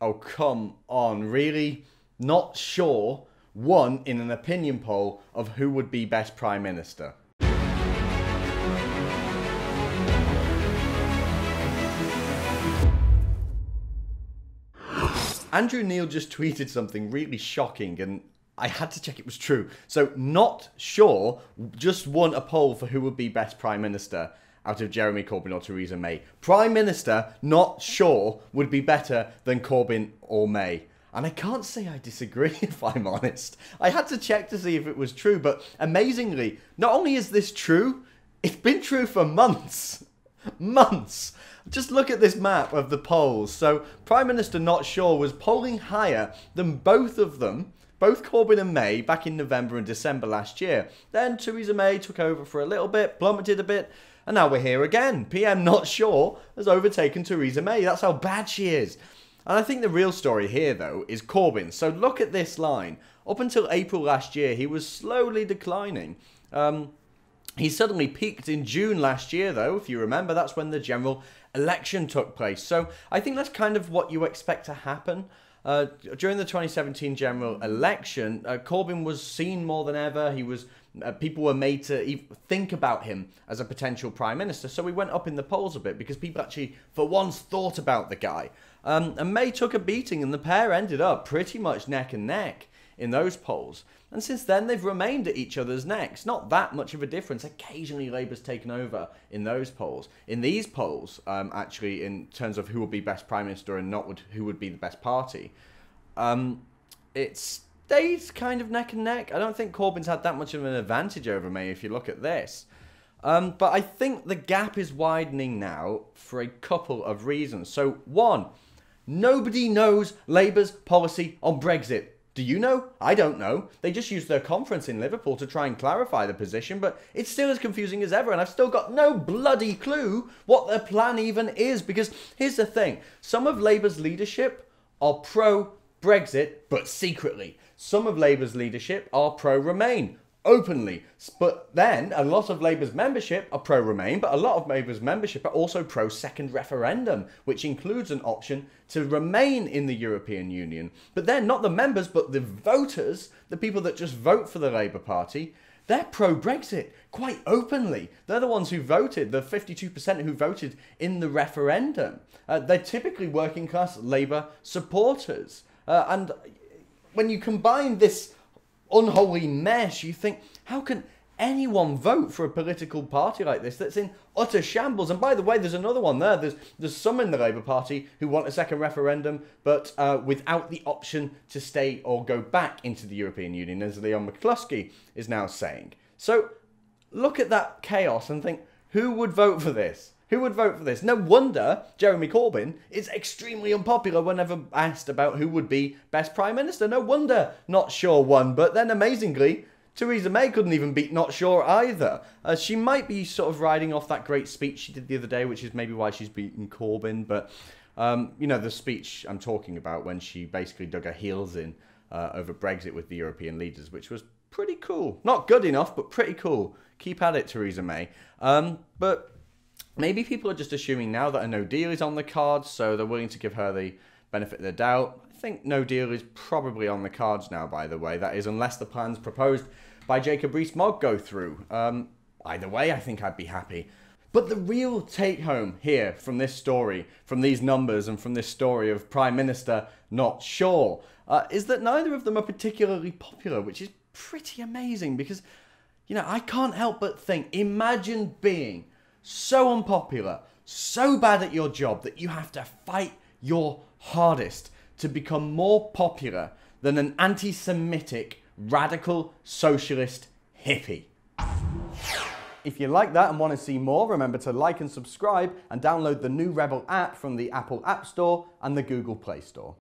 Oh, come on, really? Not sure won in an opinion poll of who would be best Prime Minister. Andrew Neil just tweeted something really shocking and I had to check it was true. So, not sure just won a poll for who would be best Prime Minister out of Jeremy Corbyn or Theresa May. Prime Minister, not sure, would be better than Corbyn or May. And I can't say I disagree, if I'm honest. I had to check to see if it was true, but amazingly, not only is this true, it's been true for months. Months. Just look at this map of the polls. So, Prime Minister not sure was polling higher than both of them, both Corbyn and May, back in November and December last year. Then Theresa May took over for a little bit, plummeted a bit, and now we're here again. PM not sure has overtaken Theresa May. That's how bad she is. And I think the real story here, though, is Corbyn. So look at this line. Up until April last year, he was slowly declining. He suddenly peaked in June last year, though, if you remember. That's when the general election took place. So I think that's kind of what you expect to happen. During the 2017 general election, Corbyn was seen more than ever. He was people were made to think about him as a potential prime minister. So we went up in the polls a bit because people actually, for once, thought about the guy. And May took a beating, and the pair ended up pretty much neck and neck in those polls. And since then, they've remained at each other's necks. Not that much of a difference. Occasionally, Labour's taken over in those polls. In these polls, actually, in terms of who would be best prime minister and not who would be the best party, it stays kind of neck and neck. I don't think Corbyn's had that much of an advantage over May if you look at this. But I think the gap is widening now for a couple of reasons. So, one, nobody knows Labour's policy on Brexit. Do you know? I don't know. They just used their conference in Liverpool to try and clarify the position, but it's still as confusing as ever, and I've still got no bloody clue what their plan even is, because here's the thing. Some of Labour's leadership are pro-Brexit, but secretly. Some of Labour's leadership are pro-Remain, openly. But then a lot of Labour's membership are pro-Remain, but a lot of Labour's membership are also pro-second referendum, which includes an option to remain in the European Union. But then not the members, but the voters, the people that just vote for the Labour Party, they're pro-Brexit quite openly. They're the ones who voted, the 52% who voted in the referendum. They're typically working class Labour supporters. And when you combine this unholy mesh, you think, how can anyone vote for a political party like this that's in utter shambles? And by the way, there's another one there. There's some in the Labour Party who want a second referendum, but without the option to stay or go back into the European Union, as Leon McCluskey is now saying. So look at that chaos and think, who would vote for this? Who would vote for this? No wonder Jeremy Corbyn is extremely unpopular whenever asked about who would be best prime minister. No wonder not sure won. But then amazingly, Theresa May couldn't even beat not sure either. She might be sort of riding off that great speech she did the other day, which is maybe why she's beaten Corbyn. But, you know, the speech I'm talking about when she basically dug her heels in over Brexit with the European leaders, which was pretty cool. Not good enough, but pretty cool. Keep at it, Theresa May. But maybe people are just assuming now that a no deal is on the cards, so they're willing to give her the benefit of the doubt. I think no deal is probably on the cards now, by the way. That is, unless the plans proposed by Jacob Rees-Mogg go through. Either way, I think I'd be happy. But the real take-home here from this story, from these numbers, and from this story of Prime Minister not sure, is that neither of them are particularly popular, which is pretty amazing because, you know, I can't help but think, imagine being so unpopular, so bad at your job that you have to fight your hardest to become more popular than an anti-Semitic, radical, socialist hippie. If you like that and want to see more, remember to like and subscribe and download the new Rebel app from the Apple App Store and the Google Play Store.